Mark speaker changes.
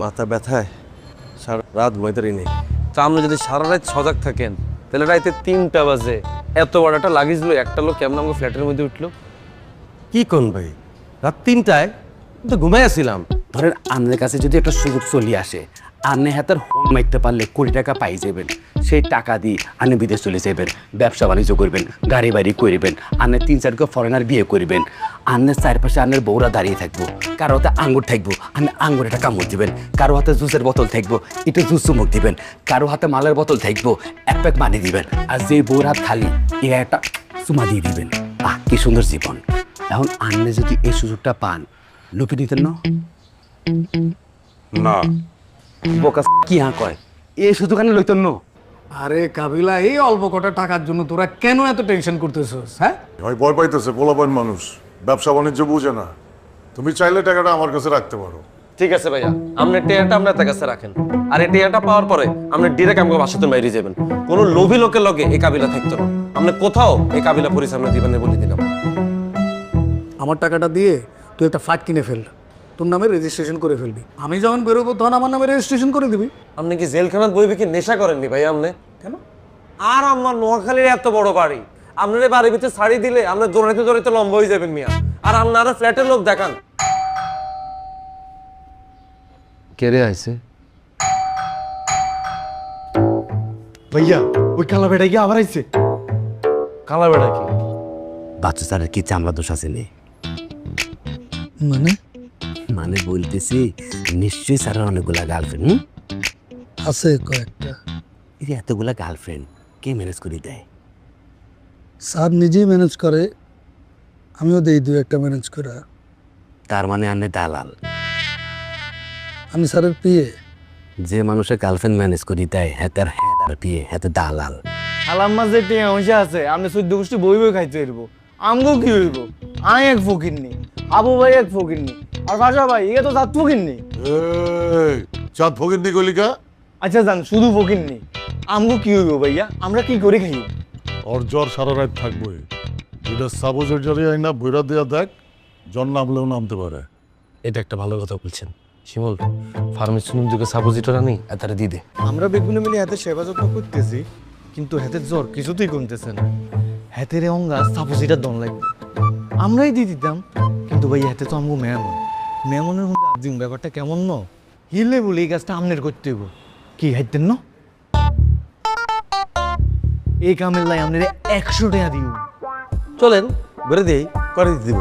Speaker 1: মাথা ব্যথায় সারা রাত ঘুমাইতে নেই।
Speaker 2: তা আপনি যদি সারা রাত সজাগ থাকেন তাহলে রাইতে 3টা বাজে এত বড় একটা লাগেজ লো একটা লোক কেমন আমাকে ফ্ল্যাটের মধ্যে উঠলো?
Speaker 1: কি কোন ভাই, রাত 3টায় তো ঘুমাই আসছিলাম।
Speaker 3: ধরেন আপনার কাছে যদি একটা সুযোগ চলে আসে, আপনি হাতের হোম মারতে পারলে 20 টাকা পাই যাবেন। সেই টাকা দিয়ে আপনি বিদেশ চলে যাবেন, ব্যবসা বাণিজ্য করবেন, গাড়ি বাড়ি করবেন, আপনি 3-4 ফরেনার বিয়ে করবেন। আপনার চারপাশে আপনার বউরা দাঁড়িয়ে থাকবো, কারো হাতে আঙ্গুর থাকবো, আপনি আঙ্গুর একটা কামড় দিবেন, কারো হাতে জুসের বোতল থাকবো, একটু জুস চুমুক দিবেন, কারো হাতে মালের বোতল থাকবো, এক প্যাক পানি দিবেন, আর যে বউর হাত খালি এ একটা চুমা দিয়ে দিবেন। কি সুন্দর জীবন। এখন আপনি যদি এই সুযোগটা পান, লুপি দিতেন না?
Speaker 4: না,
Speaker 3: বোকা কি কয় এই সুযোগ আনে লইতেন না?
Speaker 5: আরে কাবিলা, এই অল্প কটা টাকার জন্য তোরা কেন এত টেনশন করতেছস? হ্যাঁ,
Speaker 4: ভাই ভয় পাইতেছে, পোলাপাইন মানুষ, ব্যবসা বাণিজ্য বুঝে না। তুমি চাইলে টাকাটা আমার কাছে রাখতে পারো।
Speaker 2: ঠিক আছে ভাইয়া, আপনি টিয়াটা আপনার কাছে রাখেন, আর এই টিয়াটা পাওয়ার পরে আপনি ডিরেক্ট আমাকে বাসাতে বাইরে যাবেন। কোনো লোভী লোকের লগে এই কাবিলা থাকতো না। আপনি কোথাও এই কাবিলা পরিচালনা দিবেন না বলে দিলাম।
Speaker 5: আমার টাকাটা দিয়ে তুই একটা ফ্ল্যাট কিনে ফেল, তোর নামে রেজিস্ট্রেশন করে ফেলবি। আমি যখন বেরোবো তখন আমার নামে রেজিস্ট্রেশন করে দিবি।
Speaker 2: আপনি কি জেলখানাত বইবে কি নেশা করেননি ভাইয়া আপনি?
Speaker 5: কেন?
Speaker 2: আর আমার নোয়াখালীর এত বড় বাড়ি, আপনার এই বাড়ির ভিতরে শাড়ি দিলে আপনি দৌড়াইতে দৌড়াইতে লম্বা হয়ে যাবেন মিয়া। আর আপনারা ফ্ল্যাটের লোক দেখান। কেড়ে আইছে
Speaker 6: ভাইয়া, ওই কালা বেটা গিয়ে আবার আইছে।
Speaker 2: কালা বেড়া কি?
Speaker 3: বাচ্চা ছাড়া কি চামড়া দোষ আছে নে?
Speaker 5: মানে
Speaker 3: মানে বলতেছি নিশ্চয়ই স্যারের অনেকগুলা গার্লফ্রেন্ড।
Speaker 5: আছে কয়েকটা।
Speaker 3: এই যে এতগুলা গার্লফ্রেন্ড কে ম্যানেজ করে দেয়?
Speaker 5: স্যার নিজেই ম্যানেজ করে, আমিও দেই দু একটা ম্যানেজ করে।
Speaker 3: তার মানে আনে দালাল।
Speaker 5: আমি স্যারের পিয়ে।
Speaker 3: যে মানুষের গার্লফ্রেন্ড ম্যানেজ করে দেয় হেতার হেতার পিয়ে হেতে দালাল।
Speaker 6: আলাম্মা যে টিয়া হইসা আছে, আপনি 14 গোষ্ঠী বই বই খাইতে হইব। আমগো কি হইব? আমি এক ফকির নি, আবু ভাই এক ফকির নি, আর ভাষা ভাই এ তো জাত ফকির নি।
Speaker 4: এই চাঁদ ফকিন্দি গলিকা,
Speaker 6: আচ্ছা জান, শুধু ফকির নি। আমগো কি হইব ভাইয়া? আমরা কি করে খাইব?
Speaker 4: ওর জ্বর সারা রাত থাকবে। এটা সাবজের জ্বরে আইনা বইরা দেয়া দেখ, জ্বর নামলেও নামতে পারে।
Speaker 2: এটা একটা ভালো কথা বলছেন শিমুল। ফার্মেসির যুগে সাপোজিটর আনি এতারে দিয়ে দে।
Speaker 6: আমরা বেগুনে মিলে হাতে সেবা যত্ন করতেছি, কিন্তু হাতের জ্বর কিছুতেই কমতেছে না। হাতের অঙ্গা সাপোজিটার দন লাগবে, আমরাই দিয়ে দিতাম। কিন্তু ভাই হাতে তো আমগো মেমন, মেমনের মধ্যে আদিম ব্যাপারটা কেমন ন? হিলে বলে এই কাজটা আমনের করতে হইব। কি হাইতেন না? এই কামের লাই আমনের 100 টাকা দিব।
Speaker 1: চলেন বেড়ে দিই, করে দিব।